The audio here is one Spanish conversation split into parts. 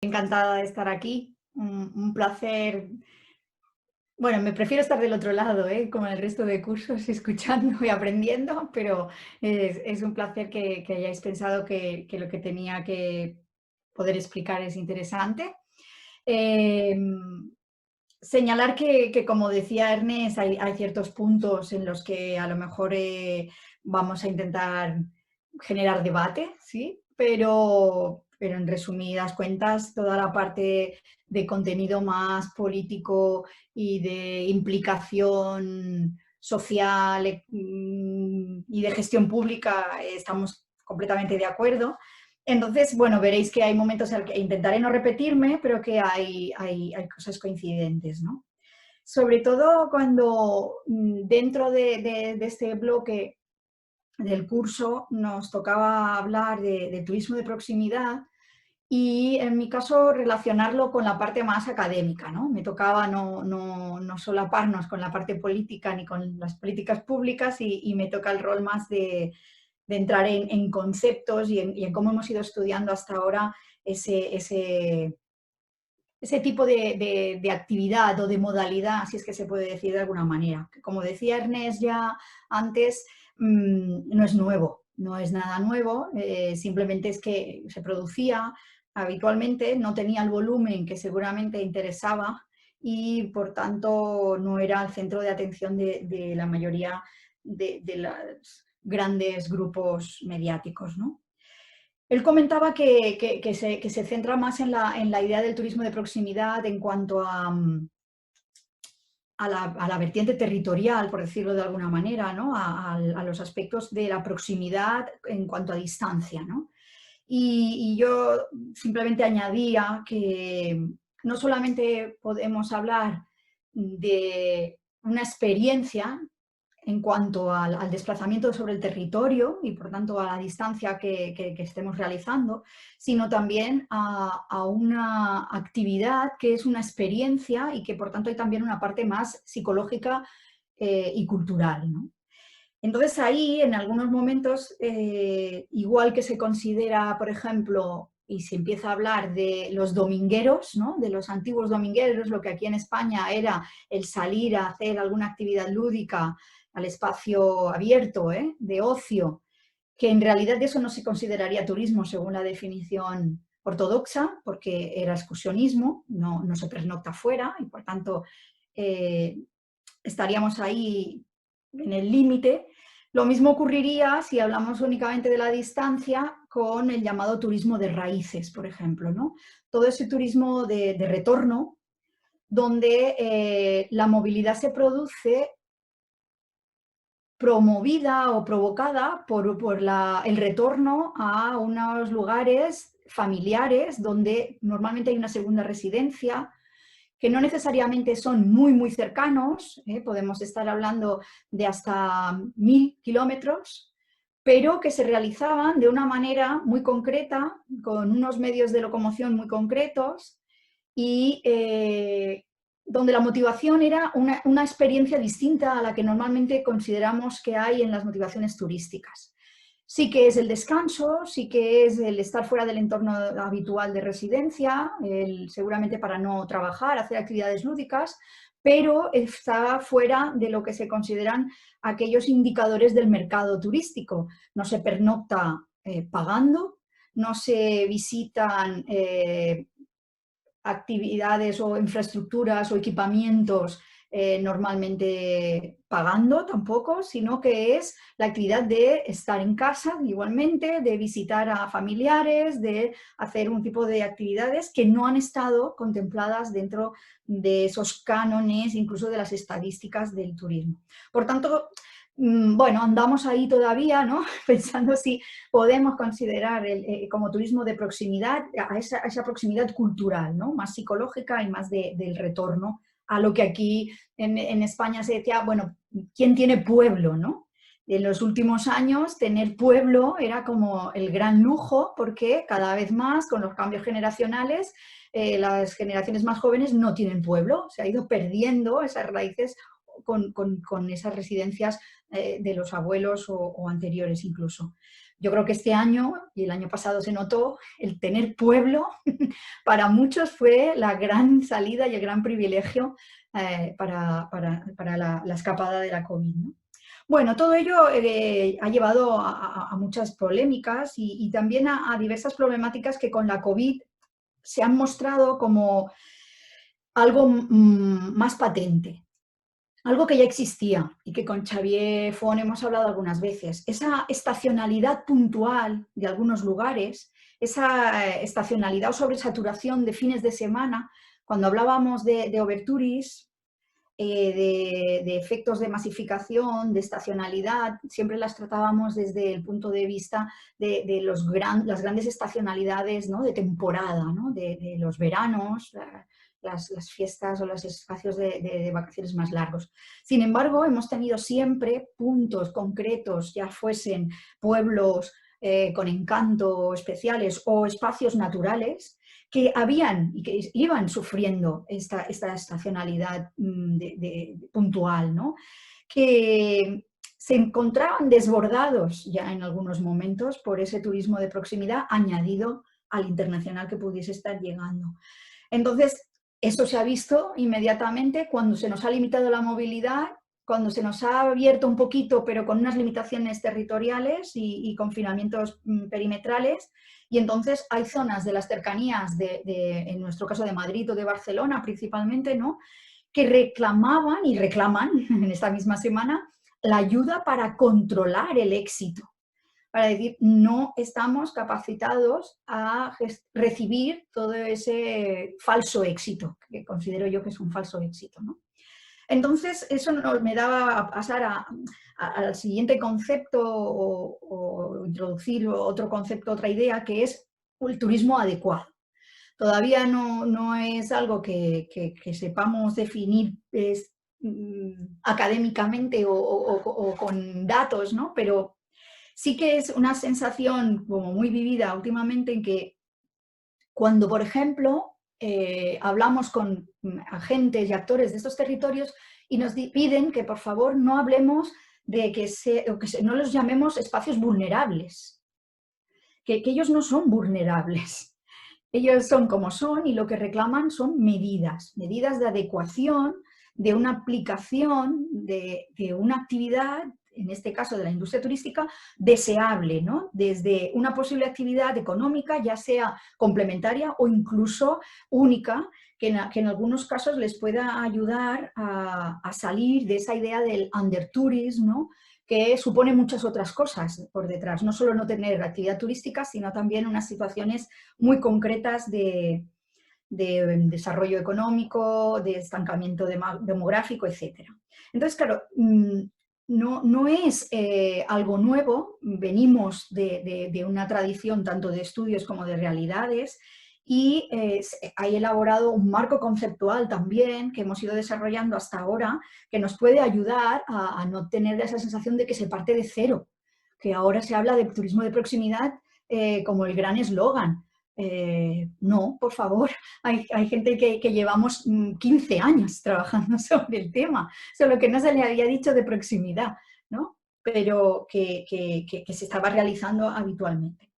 Encantada de estar aquí, un placer. Bueno, me prefiero estar del otro lado, como en el resto de cursos, escuchando y aprendiendo, pero es un placer que hayáis pensado que lo que tenía que poder explicar es interesante. Em, Señalar que, como decía Ernest, hay ciertos puntos en los que a lo mejor vamos a intentar generar debate, ¿sí? Pero en resumidas cuentas, toda la parte de contenido más político y de implicación social y de gestión pública, estamos completamente de acuerdo. Entonces, bueno, veréis que hay momentos en los que intentaré no repetirme, pero que hay cosas coincidentes, ¿no? Sobre todo cuando dentro de este bloque del curso nos tocaba hablar de turismo de proximidad y en mi caso relacionarlo con la parte más académica, ¿no? Me tocaba no solaparnos con la parte política ni con las políticas públicas y me toca el rol más de entrar en conceptos y en cómo hemos ido estudiando hasta ahora ese tipo de actividad o de modalidad, si es que se puede decir de alguna manera. Que, como decía Ernest ya antes, no es nuevo, no es nada nuevo, simplemente es que se producía habitualmente, no tenía el volumen que seguramente interesaba y por tanto no era el centro de atención de la mayoría de los grandes grupos mediáticos, ¿no? Él comentaba que se centra más en la idea del turismo de proximidad en cuanto a la vertiente territorial, por decirlo de alguna manera, ¿no? A los aspectos de la proximidad en cuanto a distancia, ¿no? Y yo simplemente añadía que no solamente podemos hablar de una experiencia en cuanto al desplazamiento sobre el territorio y por tanto a la distancia que estemos realizando, sino también a una actividad que es una experiencia y que por tanto hay también una parte más psicológica y cultural, ¿no? Entonces ahí, en algunos momentos, igual que se considera, por ejemplo, y se empieza a hablar de los domingueros, ¿no? De los antiguos domingueros, lo que aquí en España era el salir a hacer alguna actividad lúdica al espacio abierto, de ocio, que en realidad eso no se consideraría turismo según la definición ortodoxa, porque era excursionismo, no se pernocta fuera, y por tanto eh, estaríamos ahí en el límite. Lo mismo ocurriría si hablamos únicamente de la distancia con el llamado turismo de raíces, por ejemplo, ¿no? Todo ese turismo de retorno, donde la movilidad se produce promovida o provocada por el retorno a unos lugares familiares donde normalmente hay una segunda residencia, que no necesariamente son muy cercanos, podemos estar hablando de hasta 1000 kilómetros, pero que se realizaban de una manera muy concreta, con unos medios de locomoción muy concretos y donde la motivación era una experiencia distinta a la que normalmente consideramos que hay en las motivaciones turísticas. Sí que es el descanso, sí que es el estar fuera del entorno habitual de residencia, seguramente para no trabajar, hacer actividades lúdicas, pero está fuera de lo que se consideran aquellos indicadores del mercado turístico. No se pernocta pagando, no se visitan actividades o infraestructuras o equipamientos normalmente pagando tampoco, sino que es la actividad de estar en casa igualmente, de visitar a familiares, de hacer un tipo de actividades que no han estado contempladas dentro de esos cánones, incluso de las estadísticas del turismo. Por tanto, bueno, andamos ahí todavía, ¿no? Pensando si podemos considerar como turismo de proximidad a esa proximidad cultural, ¿no? Más psicológica y más del retorno a lo que aquí en España se decía, bueno, ¿quién tiene pueblo, no? En los últimos años tener pueblo era como el gran lujo porque cada vez más con los cambios generacionales las generaciones más jóvenes no tienen pueblo, se ha ido perdiendo esas raíces con esas residencias de los abuelos o anteriores incluso. Yo creo que este año, y el año pasado se notó, el tener pueblo para muchos fue la gran salida y el gran privilegio para la escapada de la COVID, ¿no? Bueno, todo ello ha llevado a muchas polémicas y también a diversas problemáticas que con la COVID se han mostrado como algo más patente, algo que ya existía y que con Xavier Font hemos hablado algunas veces. Esa estacionalidad puntual de algunos lugares, esa estacionalidad o sobresaturación de fines de semana, cuando hablábamos de overtourism, de efectos de masificación, de estacionalidad, siempre las tratábamos desde el punto de vista de las grandes estacionalidades, ¿no? De temporada, ¿no? De los veranos, las fiestas o los espacios de vacaciones más largos. Sin embargo, hemos tenido siempre puntos concretos, ya fuesen pueblos con encanto especiales o espacios naturales, que habían y que iban sufriendo esta estacionalidad puntual, ¿no? Que se encontraban desbordados ya en algunos momentos por ese turismo de proximidad añadido al internacional que pudiese estar llegando. Entonces, eso se ha visto inmediatamente cuando se nos ha limitado la movilidad, cuando se nos ha abierto un poquito, pero con unas limitaciones territoriales y confinamientos perimetrales, y entonces hay zonas de las cercanías, en nuestro caso de Madrid o de Barcelona principalmente, ¿no? Que reclamaban y reclaman en esta misma semana la ayuda para controlar el éxito, para decir, no estamos capacitados a recibir todo ese falso éxito, que considero yo que es un falso éxito, ¿no? Entonces, eso me daba a pasar al siguiente concepto o introducir otro concepto, otra idea, que es el turismo adecuado. Todavía no es algo que sepamos definir académicamente o con datos, ¿no? Pero sí que es una sensación como muy vivida últimamente en que cuando, por ejemplo, hablamos con agentes y actores de estos territorios y nos piden que por favor no hablemos de no los llamemos espacios vulnerables, que ellos no son vulnerables. Ellos son como son y lo que reclaman son medidas de adecuación, de una aplicación de una actividad, en este caso de la industria turística, deseable, ¿no? Desde una posible actividad económica, ya sea complementaria o incluso única, que en algunos casos les pueda ayudar a salir de esa idea del undertourism, ¿no? Que supone muchas otras cosas por detrás, no solo no tener actividad turística, sino también unas situaciones muy concretas de desarrollo económico, de estancamiento demográfico, etc. Entonces, claro, no es algo nuevo, venimos de una tradición tanto de estudios como de realidades y ha elaborado un marco conceptual también que hemos ido desarrollando hasta ahora que nos puede ayudar a no tener esa sensación de que se parte de cero, que ahora se habla de turismo de proximidad como el gran eslogan. No, por favor, hay gente que llevamos 15 años trabajando sobre el tema, solo que no se le había dicho de proximidad, ¿no? Pero que se estaba realizando habitualmente.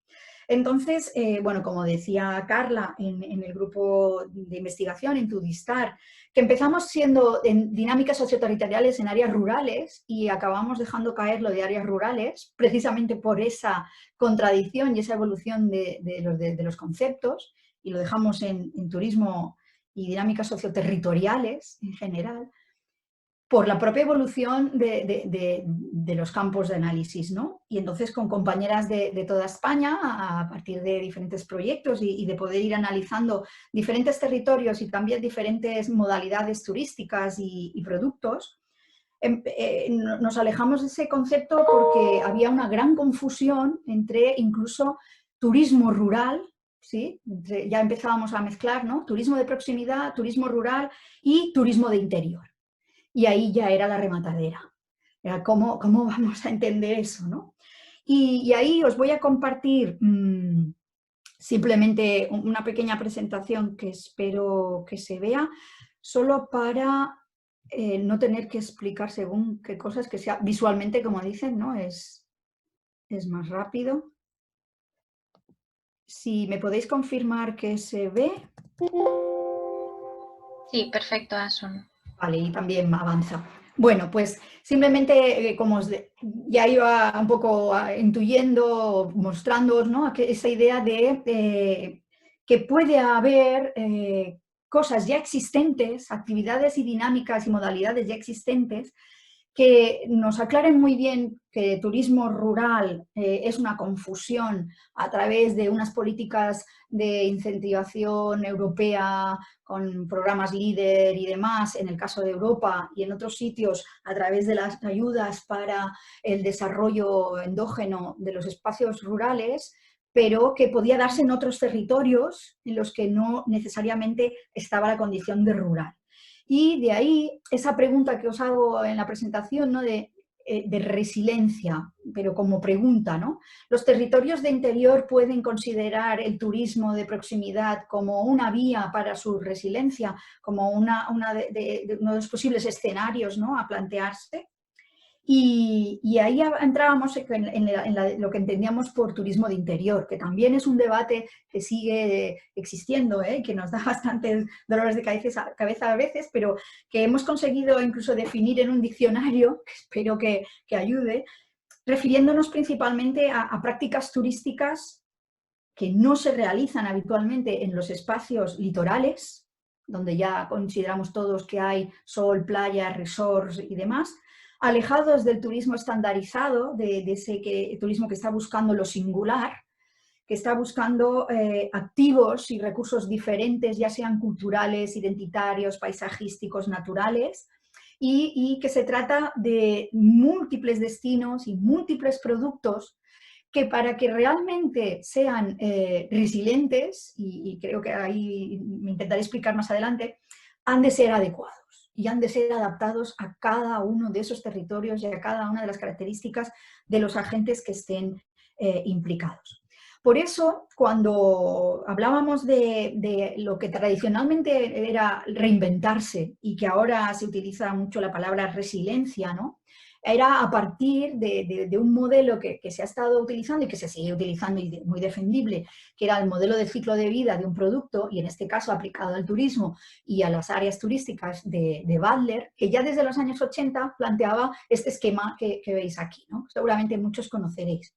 Entonces, bueno, como decía Carla en el grupo de investigación, en Tudistar, que empezamos siendo en dinámicas socioterritoriales en áreas rurales y acabamos dejando caer lo de áreas rurales, precisamente por esa contradicción y esa evolución de los conceptos, y lo dejamos en turismo y dinámicas socioterritoriales en general, por la propia evolución de los campos de análisis, ¿no? Y entonces con compañeras de toda España, a partir de diferentes proyectos y de poder ir analizando diferentes territorios y también diferentes modalidades turísticas y productos, nos alejamos de ese concepto porque había una gran confusión entre incluso turismo rural, ¿sí? Ya empezábamos a mezclar, ¿no? Turismo de proximidad, turismo rural y turismo de interior. Y ahí ya era la rematadera. Era ¿cómo vamos a entender eso, no? Y ahí os voy a compartir simplemente una pequeña presentación que espero que se vea, solo para no tener que explicar según qué cosas, que sea visualmente, como dicen, ¿no? Es más rápido. si me podéis confirmar que se ve. Sí, perfecto, Asun. Vale, y también avanza. Bueno, pues simplemente, como ya iba un poco intuyendo, mostrándoos, ¿no?, esa idea de que puede haber cosas ya existentes, actividades y dinámicas y modalidades ya existentes, que nos aclaren muy bien que turismo rural es una confusión a través de unas políticas de incentivación europea con programas líder y demás, en el caso de Europa, y en otros sitios a través de las ayudas para el desarrollo endógeno de los espacios rurales, pero que podía darse en otros territorios en los que no necesariamente estaba la condición de rural. Y de ahí esa pregunta que os hago en la presentación, ¿no?, de resiliencia, pero como pregunta, ¿no? ¿Los territorios de interior pueden considerar el turismo de proximidad como una vía para su resiliencia, como uno de los posibles escenarios, ¿no?, a plantearse? Y ahí entrábamos en lo que entendíamos por turismo de interior, que también es un debate que sigue existiendo, que nos da bastantes dolores de cabeza a veces, pero que hemos conseguido incluso definir en un diccionario, que espero que ayude, refiriéndonos principalmente a prácticas turísticas que no se realizan habitualmente en los espacios litorales, donde ya consideramos todos que hay sol, playa, resorts y demás, alejados del turismo estandarizado, de ese turismo que está buscando lo singular, que está buscando activos y recursos diferentes, ya sean culturales, identitarios, paisajísticos, naturales, y que se trata de múltiples destinos y múltiples productos que para que realmente sean resilientes, y creo que ahí me intentaré explicar más adelante, han de ser adecuados y han de ser adaptados a cada uno de esos territorios y a cada una de las características de los agentes que estén implicados. Por eso, cuando hablábamos de lo que tradicionalmente era reinventarse y que ahora se utiliza mucho la palabra resiliencia, ¿no?, era a partir de un modelo que se ha estado utilizando y que se sigue utilizando y muy defendible, que era el modelo de ciclo de vida de un producto, y en este caso aplicado al turismo y a las áreas turísticas de Bandler, que ya desde los años 80 planteaba este esquema que veis aquí, ¿no? Seguramente muchos conoceréis.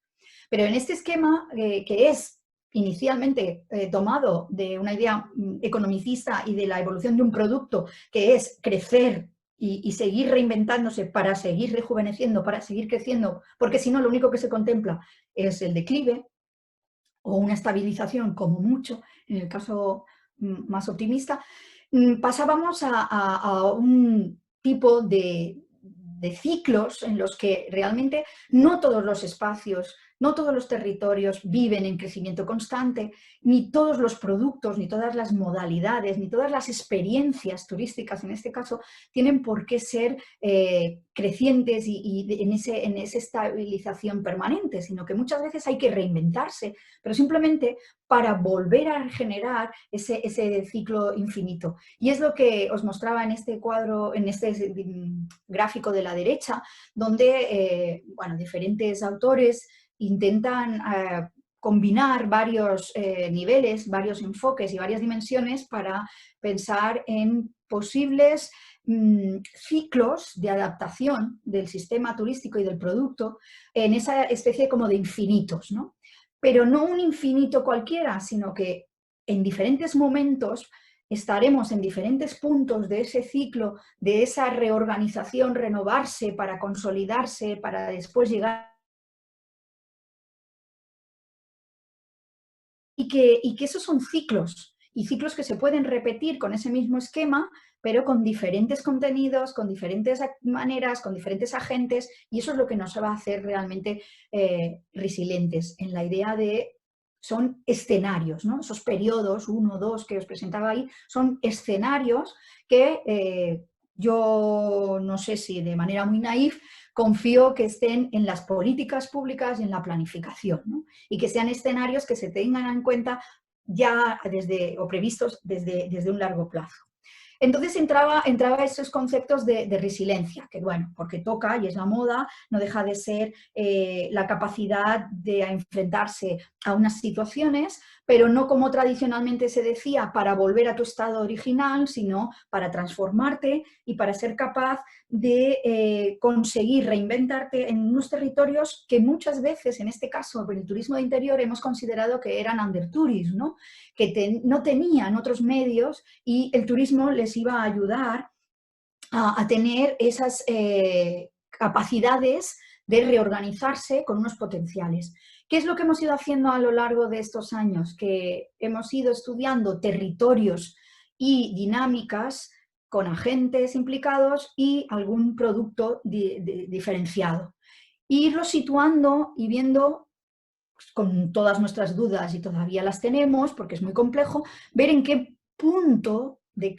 Pero en este esquema, que es inicialmente tomado de una idea economicista y de la evolución de un producto, que es crecer y seguir reinventándose para seguir rejuveneciendo, para seguir creciendo, porque si no, lo único que se contempla es el declive o una estabilización como mucho, en el caso más optimista, pasábamos a un tipo de ciclos en los que realmente no todos los espacios, no todos los territorios viven en crecimiento constante, ni todos los productos, ni todas las modalidades, ni todas las experiencias turísticas, en este caso, tienen por qué ser crecientes y en esa estabilización permanente, sino que muchas veces hay que reinventarse, pero simplemente para volver a generar ese ciclo infinito. Y es lo que os mostraba en este cuadro, en este gráfico de la derecha, donde bueno, diferentes autores intentan combinar varios niveles, varios enfoques y varias dimensiones para pensar en posibles ciclos de adaptación del sistema turístico y del producto en esa especie como de infinitos, ¿no? Pero no un infinito cualquiera, sino que en diferentes momentos estaremos en diferentes puntos de ese ciclo, de esa reorganización, renovarse para consolidarse, para después llegar. Y que esos son ciclos, y ciclos que se pueden repetir con ese mismo esquema, pero con diferentes contenidos, con diferentes maneras, con diferentes agentes, y eso es lo que nos va a hacer realmente resilientes, en la idea de son escenarios, ¿no? Esos periodos, 1, 2, que os presentaba ahí, son escenarios que yo no sé si de manera muy naif confío que estén en las políticas públicas y en la planificación, ¿no? Y que sean escenarios que se tengan en cuenta ya o previstos desde un largo plazo. Entonces entraba esos conceptos de resiliencia, que bueno, porque toca y es la moda, no deja de ser la capacidad de enfrentarse a unas situaciones, pero no como tradicionalmente se decía, para volver a tu estado original, sino para transformarte y para ser capaz de conseguir reinventarte en unos territorios que muchas veces, en este caso, en el turismo de interior, hemos considerado que eran undertourism, ¿no? Que no tenían otros medios y el turismo les iba a ayudar a tener esas capacidades de reorganizarse con unos potenciales. ¿Qué es lo que hemos ido haciendo a lo largo de estos años? Que hemos ido estudiando territorios y dinámicas con agentes implicados y algún producto diferenciado. Irlo situando y viendo, pues, con todas nuestras dudas, y todavía las tenemos porque es muy complejo, ver en qué punto de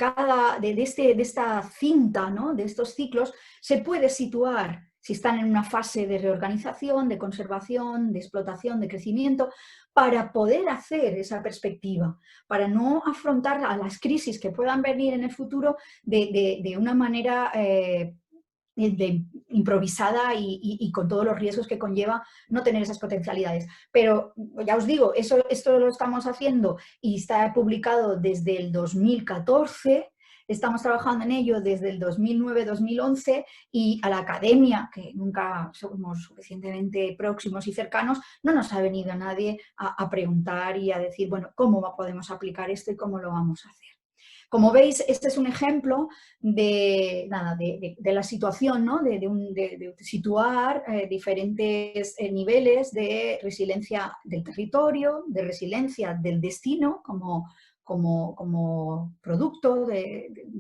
esta cinta, ¿no? De estos ciclos, se puede situar si están en una fase de reorganización, de conservación, de explotación, de crecimiento, para poder hacer esa perspectiva, para no afrontar a las crisis que puedan venir en el futuro de una manera improvisada y con todos los riesgos que conlleva no tener esas potencialidades. Pero ya os digo, esto lo estamos haciendo y está publicado desde el 2014, estamos trabajando en ello desde el 2009-2011 y a la academia, que nunca somos suficientemente próximos y cercanos, no nos ha venido nadie a preguntar y a decir, bueno, ¿cómo podemos aplicar esto y cómo lo vamos a hacer? Como veis, este es un ejemplo de la situación, ¿no? de situar diferentes niveles de resiliencia del territorio, de resiliencia del destino como producto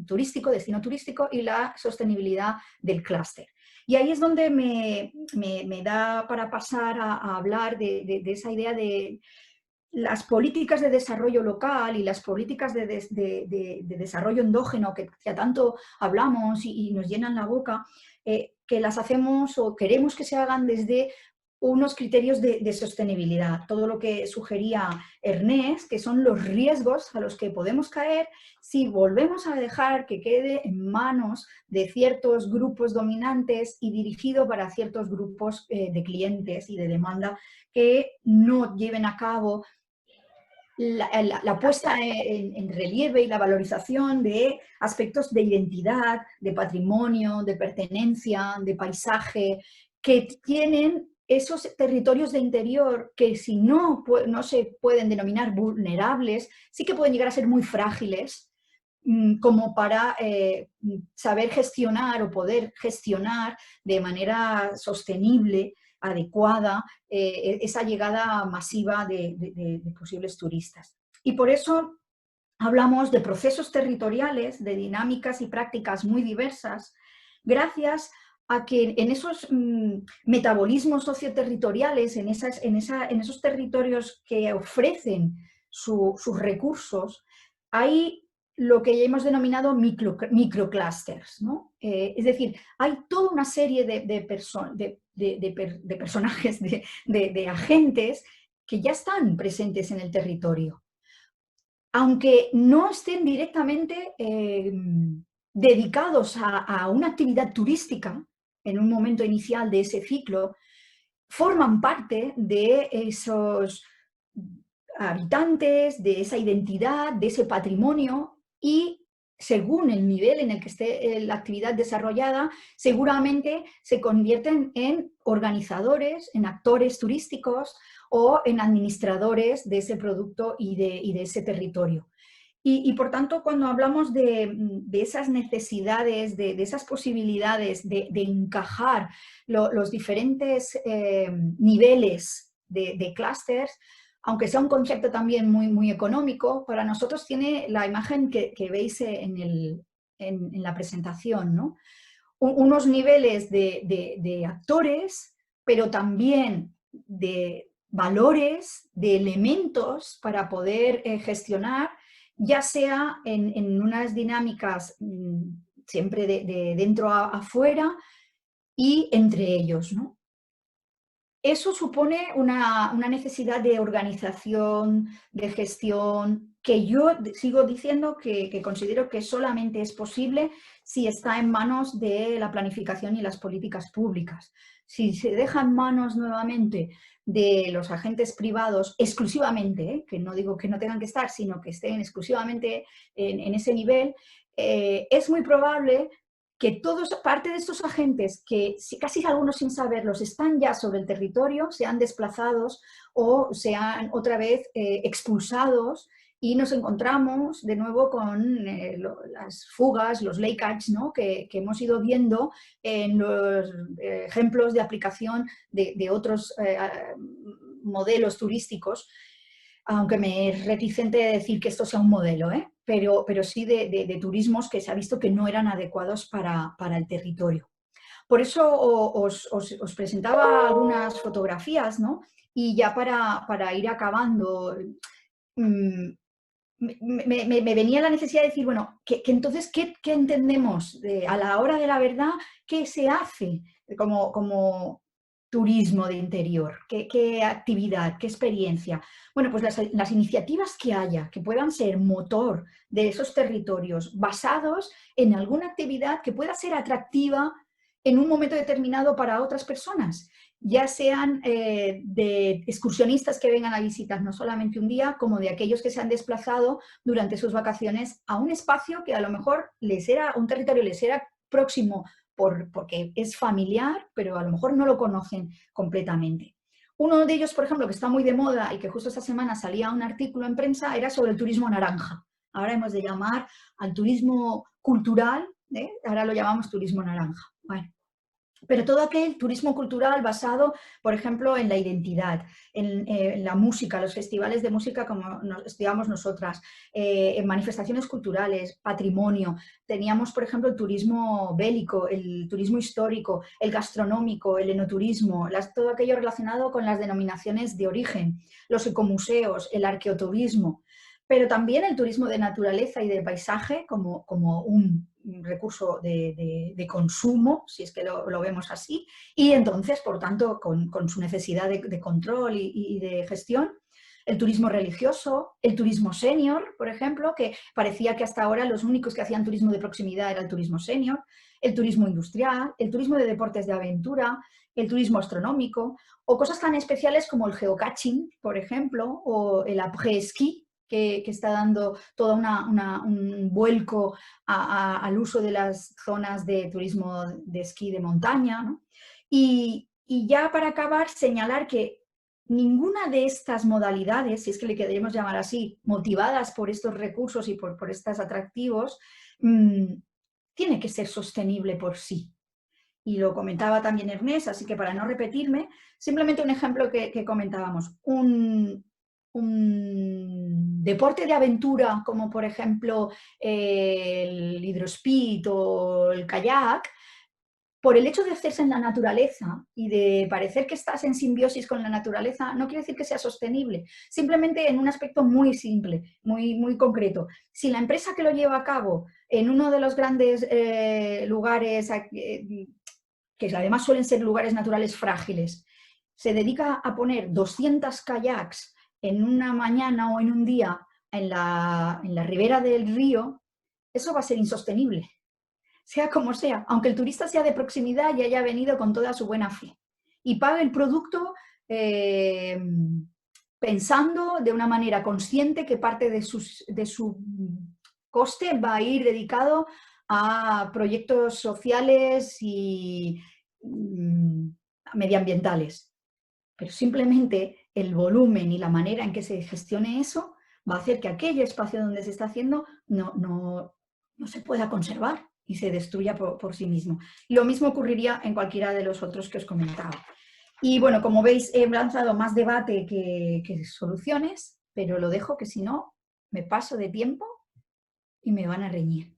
turístico, destino turístico, y la sostenibilidad del clúster. Y ahí es donde me da para pasar a hablar de esa idea de las políticas de desarrollo local y las políticas de desarrollo endógeno que ya tanto hablamos y nos llenan la boca, que las hacemos o queremos que se hagan desde unos criterios de sostenibilidad. Todo lo que sugería Ernest, que son los riesgos a los que podemos caer si volvemos a dejar que quede en manos de ciertos grupos dominantes y dirigido para ciertos grupos de clientes y de demanda que no lleven a cabo la puesta en relieve y la valorización de aspectos de identidad, de patrimonio, de pertenencia, de paisaje, que tienen esos territorios de interior que, si no se pueden denominar vulnerables, sí que pueden llegar a ser muy frágiles, como para saber gestionar o poder gestionar de manera sostenible, adecuada, esa llegada masiva de posibles turistas. Y por eso hablamos de procesos territoriales, de dinámicas y prácticas muy diversas, gracias a que en esos metabolismos socioterritoriales, en esos territorios que ofrecen sus recursos, hay lo que ya hemos denominado microclusters, ¿no? Es decir, hay toda una serie de personajes, de agentes que ya están presentes en el territorio, aunque no estén directamente dedicados a una actividad turística en un momento inicial de ese ciclo, forman parte de esos habitantes, de esa identidad, de ese patrimonio, y según el nivel en el que esté la actividad desarrollada, seguramente se convierten en organizadores, en actores turísticos o en administradores de ese producto y de ese territorio. Y por tanto, cuando hablamos de esas necesidades, de esas posibilidades de encajar los diferentes niveles de clústeres, aunque sea un concepto también muy económico, para nosotros tiene la imagen que veis en la presentación, ¿no? Unos niveles de actores, pero también de valores, de elementos para poder gestionar, ya sea en unas dinámicas siempre de dentro a afuera y entre ellos, ¿no? Eso supone una necesidad de organización, de gestión, que yo sigo diciendo que considero que solamente es posible si está en manos de la planificación y las políticas públicas. Si se deja en manos nuevamente de los agentes privados exclusivamente, que no digo que no tengan que estar, sino que estén exclusivamente en ese nivel, es muy probable que parte de estos agentes, que casi algunos sin saberlos están ya sobre el territorio, sean desplazados o sean otra vez expulsados, y nos encontramos de nuevo con las fugas, los leakage, ¿no? que hemos ido viendo en los ejemplos de aplicación de otros modelos turísticos, aunque me es reticente de decir que esto sea un modelo, pero sí de turismos que se ha visto que no eran adecuados para el territorio. Por eso os presentaba algunas fotografías, ¿no? Y ya para ir acabando, mmm, me venía la necesidad de decir, bueno, que entonces, ¿qué entendemos a la hora de la verdad? ¿Qué se hace como turismo de interior? ¿Qué actividad? ¿Qué experiencia? Bueno, pues las iniciativas que haya, que puedan ser motor de esos territorios, basados en alguna actividad que pueda ser atractiva en un momento determinado para otras personas, ya sean de excursionistas que vengan a visitar no solamente un día, como de aquellos que se han desplazado durante sus vacaciones a un espacio que a lo mejor un territorio les era próximo porque es familiar, pero a lo mejor no lo conocen completamente. Uno de ellos, por ejemplo, que está muy de moda y que justo esta semana salía un artículo en prensa, era sobre el turismo naranja. Ahora hemos de llamar al turismo cultural, ahora lo llamamos turismo naranja. Bueno, pero todo aquel turismo cultural basado, por ejemplo, en la identidad, en la música, los festivales de música como digamos nosotras, en manifestaciones culturales, patrimonio. Teníamos, por ejemplo, el turismo bélico, el turismo histórico, el gastronómico, el enoturismo, todo aquello relacionado con las denominaciones de origen, los ecomuseos, el arqueoturismo, pero también el turismo de naturaleza y de paisaje como un recurso de consumo, si es que lo vemos así, y entonces, por tanto, con su necesidad de control y de gestión. El turismo religioso, el turismo senior, por ejemplo, que parecía que hasta ahora los únicos que hacían turismo de proximidad era el turismo senior, el turismo industrial, el turismo de deportes de aventura, el turismo astronómico, o cosas tan especiales como el geocaching, por ejemplo, o el après-ski, que está dando todo un vuelco al uso de las zonas de turismo de esquí de montaña, ¿no? Y ya para acabar, señalar que ninguna de estas modalidades, si es que le queremos llamar así, motivadas por estos recursos y por estos atractivos, tiene que ser sostenible por sí. Y lo comentaba también Ernest, así que para no repetirme, simplemente un ejemplo que comentábamos. Un deporte de aventura, como por ejemplo el hidrospeed o el kayak, por el hecho de hacerse en la naturaleza y de parecer que estás en simbiosis con la naturaleza, no quiere decir que sea sostenible, simplemente en un aspecto muy simple, muy concreto. Si la empresa que lo lleva a cabo en uno de los grandes lugares, que además suelen ser lugares naturales frágiles, se dedica a poner 200 kayaks en una mañana o en un día en la ribera del río, eso va a ser insostenible, sea como sea, aunque el turista sea de proximidad y haya venido con toda su buena fe y pague el producto pensando de una manera consciente que parte de su coste va a ir dedicado a proyectos sociales y medioambientales. Pero simplemente el volumen y la manera en que se gestione eso va a hacer que aquel espacio donde se está haciendo no se pueda conservar y se destruya por sí mismo. Lo mismo ocurriría en cualquiera de los otros que os comentaba. Y bueno, como veis, he lanzado más debate que soluciones, pero lo dejo, que si no, me paso de tiempo y me van a reñir.